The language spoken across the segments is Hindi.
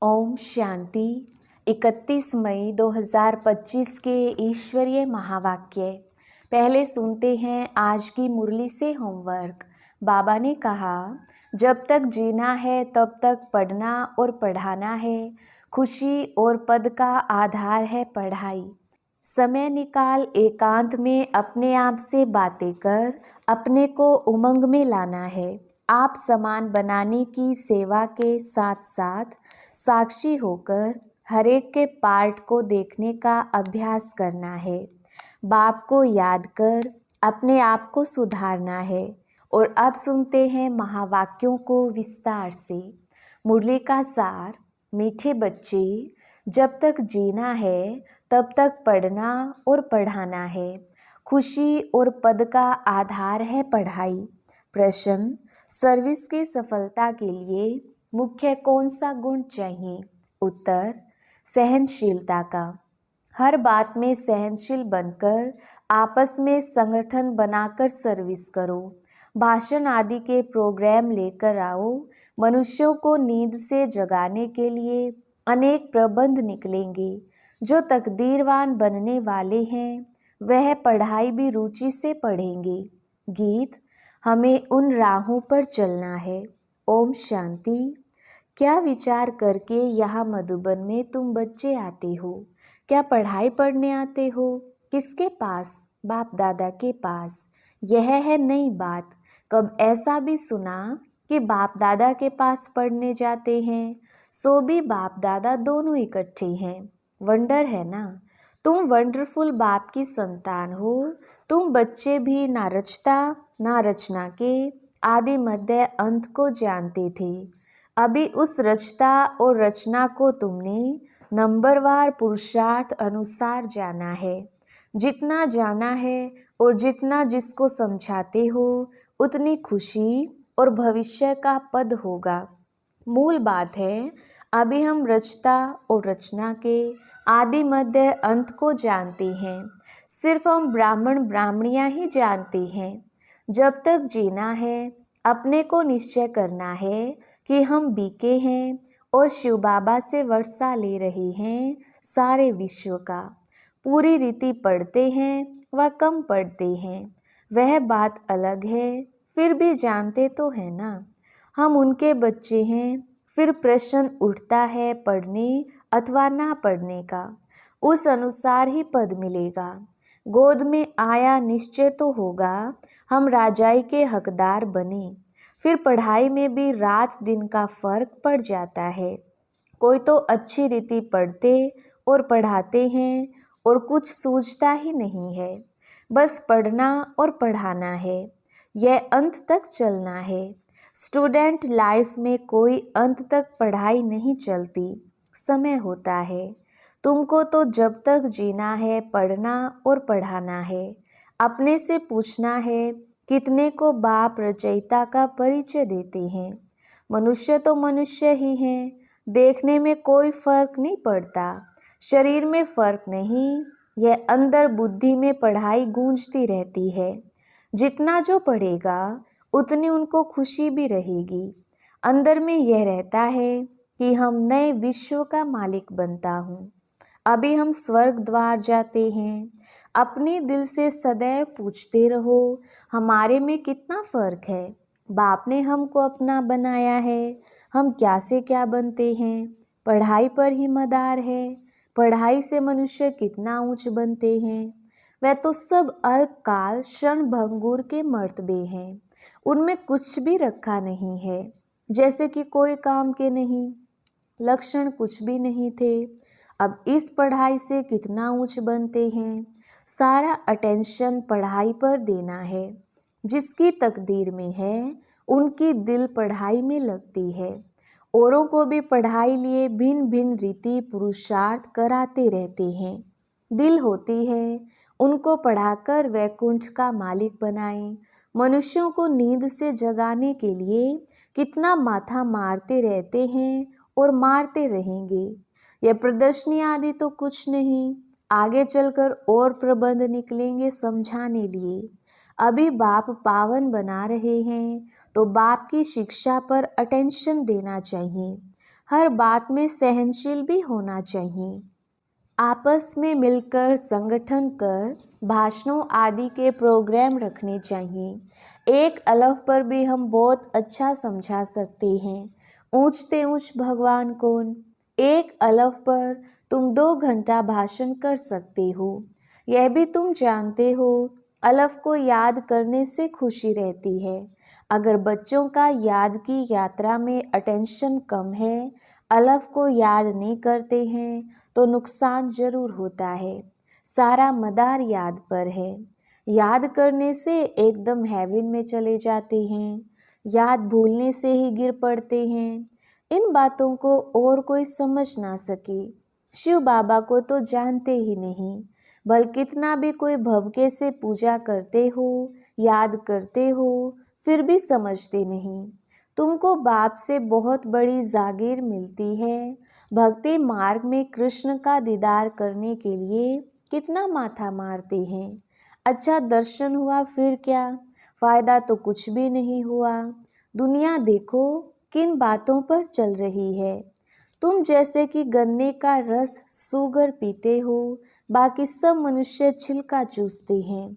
ओम शांति। 31 मई 2025 के ईश्वरीय महावाक्य। पहले सुनते हैं आज की मुरली से होमवर्क। बाबा ने कहा, जब तक जीना है तब तक पढ़ना और पढ़ाना है। खुशी और पद का आधार है पढ़ाई। समय निकाल एकांत में अपने आप से बातें कर अपने को उमंग में लाना है। आप समान बनाने की सेवा के साथ साथ साक्षी होकर हर एक के पार्ट को देखने का अभ्यास करना है। बाप को याद कर अपने आप को सुधारना है। और अब सुनते हैं महावाक्यों को विस्तार से। मुरली का सार। मीठे बच्चे, जब तक जीना है तब तक पढ़ना और पढ़ाना है। खुशी और पद का आधार है पढ़ाई। प्रश्न, सर्विस की सफलता के लिए मुख्य कौन सा गुण चाहिए? उत्तर, सहनशीलता का। हर बात में सहनशील बनकर आपस में संगठन बनाकर सर्विस करो। भाषण आदि के प्रोग्राम लेकर आओ। मनुष्यों को नींद से जगाने के लिए अनेक प्रबंध निकलेंगे। जो तकदीरवान बनने वाले हैं वह पढ़ाई भी रुचि से पढ़ेंगे। गीत, हमें उन राहों पर चलना है। ओम शांति। क्या विचार करके यहाँ मधुबन में तुम बच्चे आते हो? क्या पढ़ाई पढ़ने आते हो? किसके पास? बाप दादा के पास। यह है नई बात। कब ऐसा भी सुना कि बाप दादा के पास पढ़ने जाते हैं? सो भी बाप दादा दोनों इकट्ठे हैं। वंडर है ना। तुम वंडरफुल बाप की संतान हो। तुम बच्चे भी ना रचता ना रचना के आदि मध्य अंत को जानते थे। अभी उस रचता और रचना को तुमने नंबरवार पुरुषार्थ अनुसार जाना है। जितना जाना है और जितना जिसको समझाते हो उतनी खुशी और भविष्य का पद होगा। मूल बात है, अभी हम रचता और रचना के आदि मध्य अंत को जानते हैं। सिर्फ हम ब्राह्मण ब्राह्मणियाँ ही जानते हैं। जब तक जीना है अपने को निश्चय करना है कि हम बीके हैं और शिव बाबा से वर्षा ले रहे हैं सारे विश्व का। पूरी रीति पढ़ते हैं व कम पढ़ते हैं, वह बात अलग है। फिर भी जानते तो है ना, हम उनके बच्चे हैं। फिर प्रश्न उठता है पढ़ने अथवा ना पढ़ने का। उस अनुसार ही पद मिलेगा। गोद में आया निश्चय तो होगा हम राजाई के हकदार बने। फिर पढ़ाई में भी रात दिन का फर्क पड़ जाता है। कोई तो अच्छी रीति पढ़ते और पढ़ाते हैं और कुछ सूझता ही नहीं है। बस पढ़ना और पढ़ाना है। यह अंत तक चलना है। स्टूडेंट लाइफ में कोई अंत तक पढ़ाई नहीं चलती, समय होता है। तुमको तो जब तक जीना है पढ़ना और पढ़ाना है। अपने से पूछना है, कितने को बाप रचयिता का परिचय देते हैं? मनुष्य तो मनुष्य ही हैं। देखने में कोई फर्क नहीं पड़ता। शरीर में फर्क नहीं, यह अंदर बुद्धि में पढ़ाई गूंजती रहती है। जितना जो पढ़ेगा उतनी उनको खुशी भी रहेगी। अंदर में यह रहता है कि हम नए विश्व का मालिक बनता हूँ। अभी हम स्वर्ग द्वार जाते हैं। अपने दिल से सदैव पूछते रहो, हमारे में कितना फर्क है? बाप ने हमको अपना बनाया है। हम क्या से क्या बनते हैं? पढ़ाई पर ही मदार है। पढ़ाई से मनुष्य कितना ऊंच बनते हैं? वह तो सब अल्पकाल क्षण भंगुर के मर्तबे हैं। उनमें कुछ भी रखा नहीं है, जैसे कि कोई काम के नहीं। लक्षण कुछ भी नहीं थे। अब इस पढ़ाई से कितना ऊंच बनते हैं। सारा अटेंशन पढ़ाई पर देना है। जिसकी तकदीर में है उनकी दिल पढ़ाई में लगती है। औरों को भी पढ़ाई लिए भिन्न भिन्न रीति पुरुषार्थ कराते रहते हैं। दिल होती है उनको पढ़ाकर वैकुंठ का मालिक बनाएं। मनुष्यों को नींद से जगाने के लिए कितना माथा मारते रहते हैं और मारते रहेंगे। यह प्रदर्शनी आदि तो कुछ नहीं, आगे चलकर और प्रबंध निकलेंगे समझाने लिए। अभी बाप पावन बना रहे हैं तो बाप की शिक्षा पर अटेंशन देना चाहिए। हर बात में सहनशील भी होना चाहिए। आपस में मिलकर संगठन कर भाषणों आदि के प्रोग्राम रखने चाहिए। एक अलग पर भी हम बहुत अच्छा समझा सकते हैं। ऊंचते ऊंच भगवान कौन। एक अलग पर तुम 2 घंटा भाषण कर सकते हो। यह भी तुम जानते हो, अलग को याद करने से खुशी रहती है। अगर बच्चों का याद की यात्रा में अटेंशन कम है, अलग को याद नहीं करते हैं, तो नुकसान जरूर होता है। सारा मदार याद पर है। याद करने से एकदम हेवन में चले जाते हैं, याद भूलने से ही गिर पड़ते हैं। इन बातों को और कोई समझ ना सके। शिव बाबा को तो जानते ही नहीं, भल कितना भी कोई भवके से पूजा करते हो, याद करते हो, फिर भी समझते नहीं। तुमको बाप से बहुत बड़ी जागीर मिलती है। भक्ति मार्ग में कृष्ण का दीदार करने के लिए कितना माथा मारते हैं। अच्छा दर्शन हुआ फिर क्या, फायदा तो कुछ भी नहीं हुआ। दुनिया देखो किन बातों पर चल रही है। तुम जैसे कि गन्ने का रस सूगर पीते हो, बाकी सब मनुष्य छिलका चूसते हैं।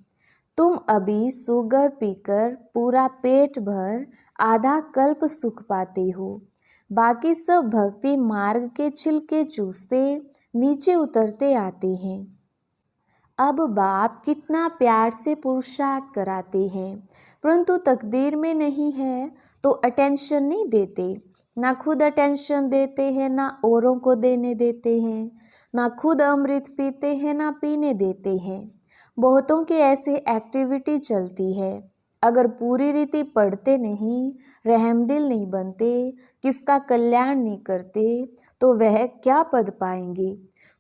तुम अभी सूगर पीकर पूरा पेट भर आधा कल्प सुख पाते हो, बाकी सब भक्ति मार्ग के छिलके चूसते नीचे उतरते आते हैं। अब बाप कितना प्यार से पुरुषार्थ कराते हैं, परंतु तकदीर में नहीं है तो अटेंशन नहीं देते। ना खुद अटेंशन देते हैं, ना औरों को देने देते हैं। ना खुद अमृत पीते हैं, ना पीने देते हैं। बहुतों की ऐसी एक्टिविटी चलती है। अगर पूरी रीति पढ़ते नहीं, रहमदिल नहीं बनते, किसका कल्याण नहीं करते, तो वह क्या पद पाएंगे।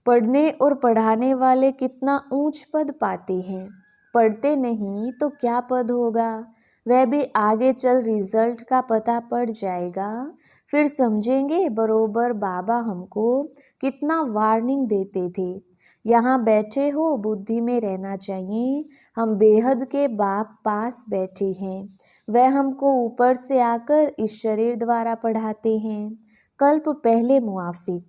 पढ़ने और पढ़ाने वाले कितना ऊंच पद पाते हैं, पढ़ते नहीं तो क्या पद होगा। वह भी आगे चल रिजल्ट का पता पड़ जाएगा, फिर समझेंगे बरोबर बाबा हमको कितना वार्निंग देते थे। यहाँ बैठे हो बुद्धि में रहना चाहिए, हम बेहद के बाप पास बैठे हैं। वह हमको ऊपर से आकर इस शरीर द्वारा पढ़ाते हैं, कल्प पहले मुआफिक।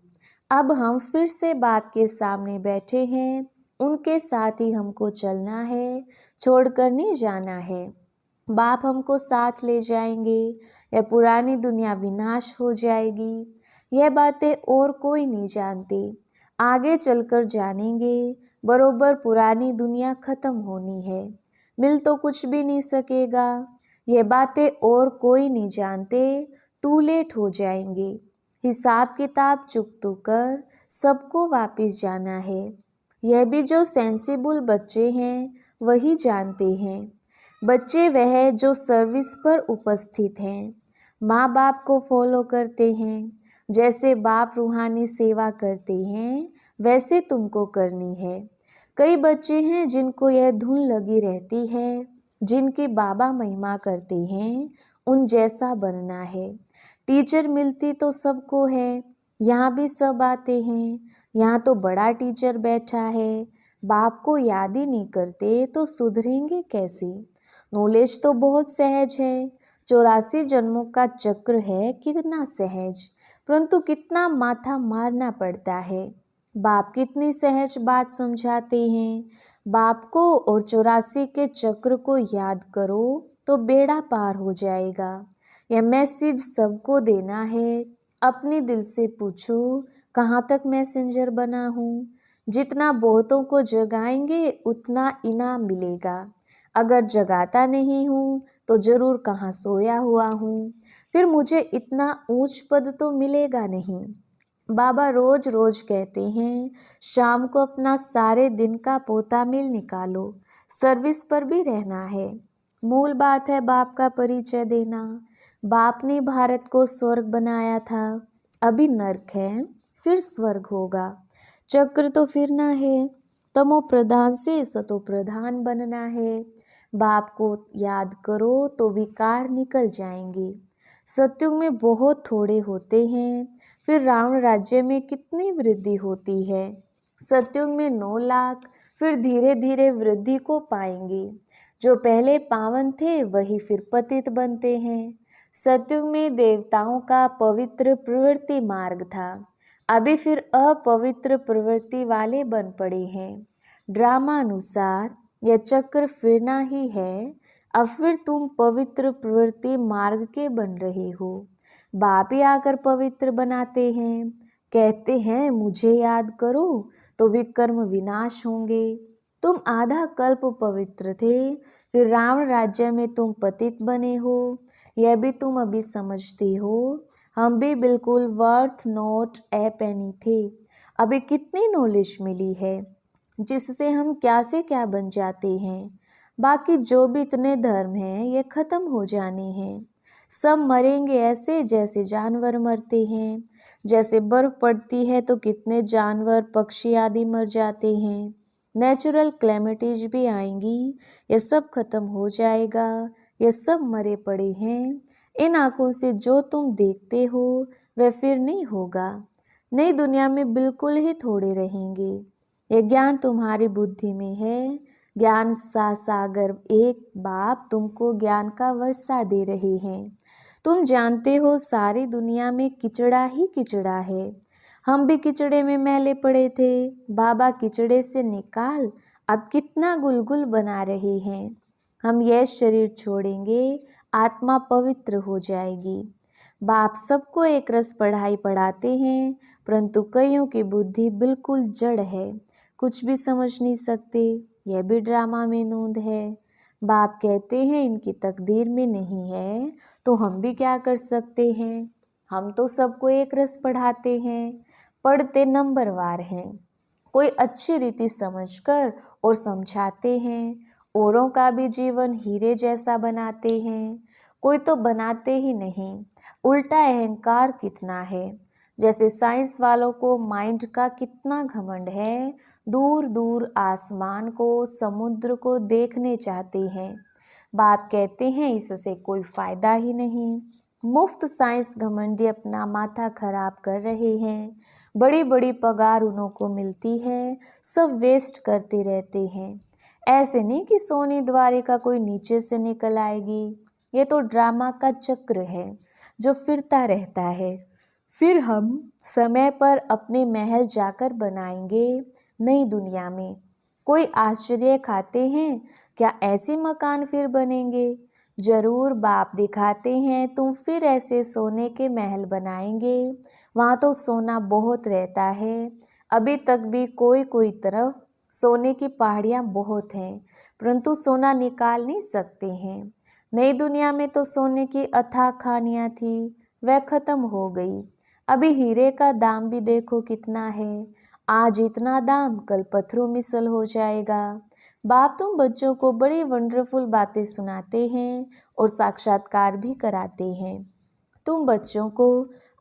अब हम फिर से बाप के सामने बैठे हैं, उनके साथ ही हमको चलना है, छोड़कर नहीं जाना है। बाप हमको साथ ले जाएंगे, यह पुरानी दुनिया विनाश हो जाएगी। यह बातें और कोई नहीं जानते, आगे चलकर जानेंगे। बरोबर पुरानी दुनिया खत्म होनी है, मिल तो कुछ भी नहीं सकेगा। यह बातें और कोई नहीं जानते, टू लेट हो जाएंगे। हिसाब किताब चुकतो कर सबको वापस जाना है। यह भी जो सेंसिबल बच्चे हैं वही जानते हैं। बच्चे वह जो सर्विस पर उपस्थित हैं, माँ बाप को फॉलो करते हैं। जैसे बाप रूहानी सेवा करते हैं, वैसे तुमको करनी है। कई बच्चे हैं जिनको यह धुन लगी रहती है, जिनकी बाबा महिमा करते हैं, उन जैसा बनना है। टीचर मिलती तो सबको है, यहाँ भी सब आते हैं। यहाँ तो बड़ा टीचर बैठा है, बाप को याद ही नहीं करते तो सुधरेंगे कैसे। नॉलेज तो बहुत सहज है, 84 जन्मों का चक्र है, कितना सहज, परंतु कितना माथा मारना पड़ता है। बाप कितनी सहज बात समझाते हैं। बाप को और 84 के चक्र को याद करो तो बेड़ा पार हो जाएगा। यह मैसेज सबको देना है। अपने दिल से पूछो, कहाँ तक मैसेंजर बना हूँ। जितना बहुतों को जगाएंगे उतना इनाम मिलेगा। अगर जगाता नहीं हूँ तो जरूर कहाँ सोया हुआ हूँ, फिर मुझे इतना ऊंच पद तो मिलेगा नहीं। बाबा रोज रोज कहते हैं, शाम को अपना सारे दिन का पोता मिल निकालो, सर्विस पर भी रहना है। मूल बात है बाप का परिचय देना। बाप ने भारत को स्वर्ग बनाया था, अभी नर्क है, फिर स्वर्ग होगा। चक्र तो फिरना है, तमो प्रधान से सतो प्रधान बनना है। बाप को याद करो तो विकार निकल जाएंगे। सत्युग में बहुत थोड़े होते हैं, फिर रावण राज्य में कितनी वृद्धि होती है। सत्युग में 9 लाख, फिर धीरे धीरे वृद्धि को पाएंगे। जो पहले पावन थे वही फिर पतित बनते हैं। सतयुग में देवताओं का पवित्र प्रवृत्ति मार्ग था, अभी फिर अपवित्र प्रवृत्ति वाले बन पड़े हैं। ड्रामा अनुसार यह चक्र फिरना ही है। अब फिर तुम पवित्र प्रवृत्ति मार्ग के बन रहे हो। बाप ही आकर पवित्र बनाते हैं, कहते हैं मुझे याद करो तो विकर्म विनाश होंगे। तुम आधा कल्प पवित्र थे, फिर रावण राज्य में तुम पतित बने हो। यह भी तुम अभी समझते हो। हम भी बिल्कुल वर्थ नॉट ए पेनी थे। अभी कितनी नॉलेज मिली है जिससे हम क्या से क्या बन जाते हैं। बाकी जो भी इतने धर्म हैं ये खत्म हो जाने हैं। सब मरेंगे ऐसे जैसे जानवर मरते हैं। जैसे बर्फ पड़ती है तो कितने जानवर पक्षी आदि मर जाते हैं। नेचुरल क्लैमिटीज भी आएंगी, ये सब खत्म हो जाएगा। ये सब मरे पड़े हैं। इन आंखों से जो तुम देखते हो वह फिर नहीं होगा। नई दुनिया में बिल्कुल ही थोड़े रहेंगे। यह ज्ञान तुम्हारी बुद्धि में है। ज्ञान सा सागर एक बाप तुमको ज्ञान का वर्षा दे रहे हैं। तुम जानते हो सारी दुनिया में किचड़ा ही किचड़ा है। हम भी किचड़े में मैले पड़े थे, बाबा किचड़े से निकाल अब कितना गुलगुल बना रहे हैं। हम यह शरीर छोड़ेंगे, आत्मा पवित्र हो जाएगी। बाप सबको एक रस पढ़ाई पढ़ाते हैं, परंतु कईयों की बुद्धि बिल्कुल जड़ है, कुछ भी समझ नहीं सकते। यह भी ड्रामा में नोंद है। बाप कहते हैं इनकी तकदीर में नहीं है, तो हम भी क्या कर सकते हैं। हम तो सबको एक रस पढ़ाते हैं, पढ़ते नंबरवार हैं। कोई अच्छी रीति समझकर और समझाते हैं। औरों का भी जीवन हीरे जैसा बनाते हैं। कोई तो बनाते ही नहीं, उल्टा अहंकार कितना है। जैसे साइंस वालों को माइंड का कितना घमंड है, दूर दूर आसमान को समुद्र को देखने चाहते हैं। बाप कहते हैं इससे कोई फायदा ही नहीं। मुफ्त साइंस घमंडी अपना माथा खराब कर रहे हैं। बड़ी बड़ी पगार उन्हों को मिलती है, सब वेस्ट करते रहते हैं। ऐसे नहीं कि सोनी द्वारिका कोई नीचे से निकल आएगी। ये तो ड्रामा का चक्र है जो फिरता रहता है। फिर हम समय पर अपने महल जाकर बनाएंगे नई दुनिया में। कोई आश्चर्य खाते हैं क्या ऐसे मकान फिर बनेंगे? जरूर बाप दिखाते हैं तुम फिर ऐसे सोने के महल बनाएंगे। वहाँ तो सोना बहुत रहता है। अभी तक भी कोई कोई तरफ सोने की पहाड़ियाँ बहुत हैं, परंतु सोना निकाल नहीं सकते हैं। नई दुनिया में तो सोने की अथाह खानियाँ थी, वह खत्म हो गई। अभी हीरे का दाम भी देखो कितना है। आज इतना दाम कल पत्थरों मिसल हो जाएगा। बाप तुम बच्चों को बड़ी वंडरफुल बातें सुनाते हैं और साक्षात्कार भी कराते हैं। तुम बच्चों को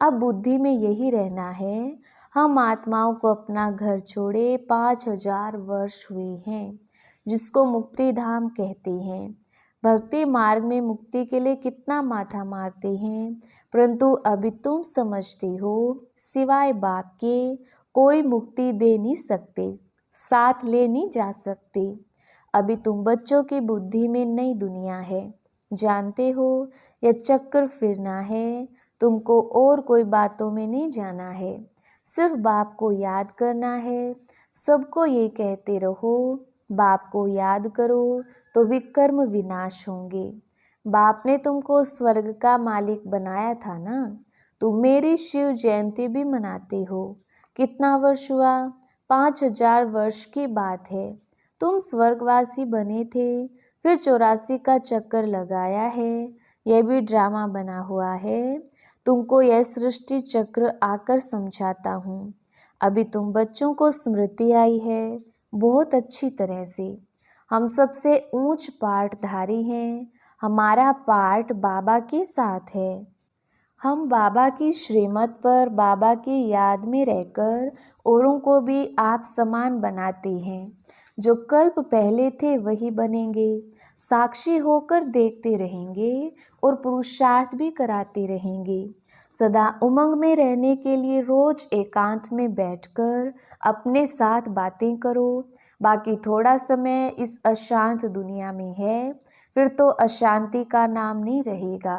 अब बुद्धि में यही रहना है। हम आत्माओं को अपना घर छोड़े 5000 वर्ष हुए हैं, जिसको मुक्ति धाम कहते हैं। भक्ति मार्ग में मुक्ति के लिए कितना माथा मारते हैं, परंतु अभी तुम समझते हो सिवाय बाप के कोई मुक्ति दे नहीं सकते, साथ ले नहीं जा सकते। अभी तुम बच्चों की बुद्धि में नई दुनिया है। जानते हो यह चक्र फिरना है। तुमको और कोई बातों में नहीं जाना है, सिर्फ बाप को याद करना है। सबको ये कहते रहो बाप को याद करो तो विकर्म विनाश होंगे। बाप ने तुमको स्वर्ग का मालिक बनाया था ना। तुम मेरी शिव जयंती भी मनाते हो। कितना वर्ष हुआ? 5000 वर्ष की बात है। तुम स्वर्गवासी बने थे, फिर 84 का चक्कर लगाया है। यह भी ड्रामा बना हुआ है। तुमको यह सृष्टि चक्र आकर समझाता हूँ। अभी तुम बच्चों को स्मृति आई है बहुत अच्छी तरह से। हम सबसे ऊंच पाठधारी हैं। हमारा पाठ बाबा के साथ है। हम बाबा की श्रीमत पर बाबा की याद में रहकर औरों को भी आप समान बनाते हैं। जो कल्प पहले थे वही बनेंगे। साक्षी होकर देखते रहेंगे और पुरुषार्थ भी कराते रहेंगे। सदा उमंग में रहने के लिए रोज एकांत में बैठकर अपने साथ बातें करो। बाकी थोड़ा समय इस अशांत दुनिया में है, फिर तो अशांति का नाम नहीं रहेगा।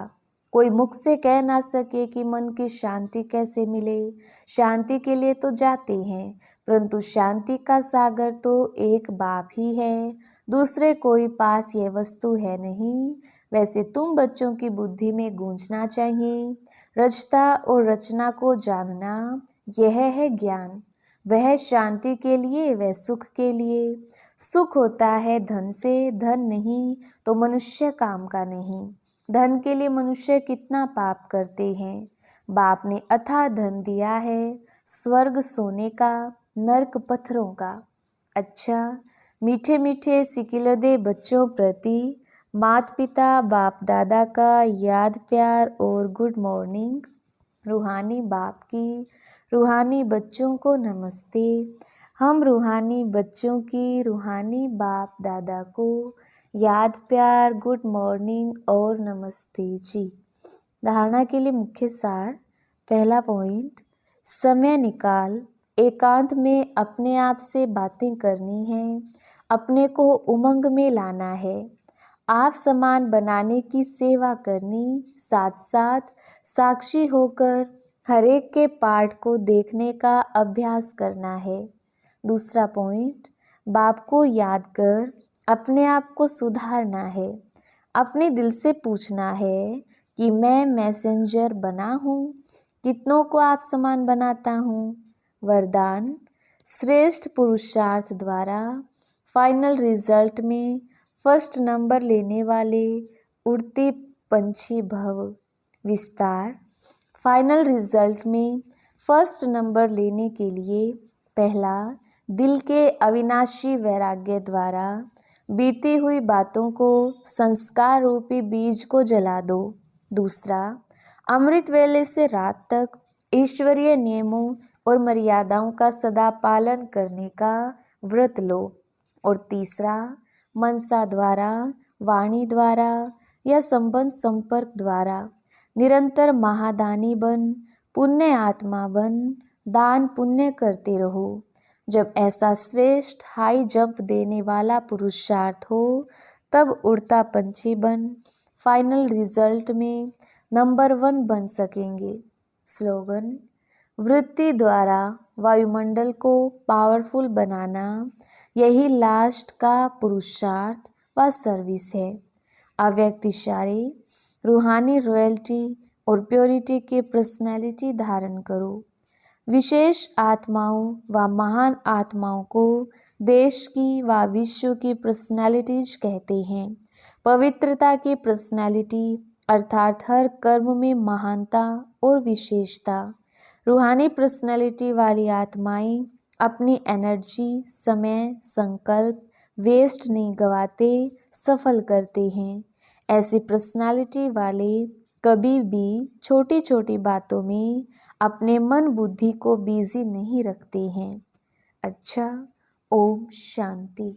कोई मुख से कह ना सके कि मन की शांति कैसे मिले। शांति के लिए तो जाते हैं, परंतु शांति का सागर तो एक बाप ही है, दूसरे कोई पास ये वस्तु है नहीं। वैसे तुम बच्चों की बुद्धि में गूंजना चाहिए। रचता और रचना को जानना, यह है ज्ञान। वह शांति के लिए, वह सुख के लिए। सुख होता है धन से, धन नहीं तो मनुष्य काम का नहीं। धन के लिए मनुष्य कितना पाप करते हैं। बाप ने अथाह धन दिया है, स्वर्ग सोने का, नरक पत्थरों का। अच्छा, मीठे मीठे सिकिलदे बच्चों प्रति माता पिता बाप दादा का याद प्यार और गुड मॉर्निंग। रूहानी बाप की रूहानी बच्चों को नमस्ते। हम रूहानी बच्चों की रूहानी बाप दादा को याद प्यार, गुड मॉर्निंग और नमस्ते जी। धारणा के लिए मुख्य सार। पहला पॉइंट, समय निकाल एकांत में अपने आप से बातें करनी है, अपने को उमंग में लाना है, आप समान बनाने की सेवा करनी, साथ साथ साक्षी होकर हर एक के पाठ को देखने का अभ्यास करना है। दूसरा पॉइंट, बाप को याद कर अपने आप को सुधारना है, अपने दिल से पूछना है कि मैं मैसेंजर बना हूँ, कितनों को आप समान बनाता हूँ। वरदान, श्रेष्ठ पुरुषार्थ द्वारा फाइनल रिजल्ट में फर्स्ट नंबर लेने वाले उड़ते पंछी भव। विस्तार, फाइनल रिजल्ट में फर्स्ट नंबर लेने के लिए पहला, दिल के अविनाशी वैराग्य द्वारा बीती हुई बातों को, संस्कार रूपी बीज को जला दो। दूसरा, अमृत वेले से रात तक ईश्वरीय नियमों और मर्यादाओं का सदा पालन करने का व्रत लो। और तीसरा, मनसा द्वारा, वाणी द्वारा या संबंध संपर्क द्वारा निरंतर महादानी बन, पुण्य आत्मा बन, दान पुण्य करते रहो। जब ऐसा श्रेष्ठ हाई जंप देने वाला पुरुषार्थ हो, तब उड़ता पंछी बन फाइनल रिजल्ट में नंबर 1 बन सकेंगे। स्लोगन, वृत्ति द्वारा वायुमंडल को पावरफुल बनाना, यही लास्ट का पुरुषार्थ व सर्विस है। अव्यक्त इशारे, रूहानी रॉयल्टी और प्योरिटी के पर्सनैलिटी धारण करो। विशेष आत्माओं व महान आत्माओं को देश की व विश्व की पर्सनैलिटीज कहते हैं। पवित्रता की पर्सनैलिटी अर्थात हर कर्म में महानता और विशेषता। रूहानी पर्सनैलिटी वाली आत्माएं अपनी एनर्जी, समय, संकल्प वेस्ट नहीं गवाते, सफल करते हैं। ऐसी पर्सनालिटी वाले कभी भी छोटी छोटी बातों में अपने मन बुद्धि को बिजी नहीं रखते हैं। अच्छा, ओम शांति।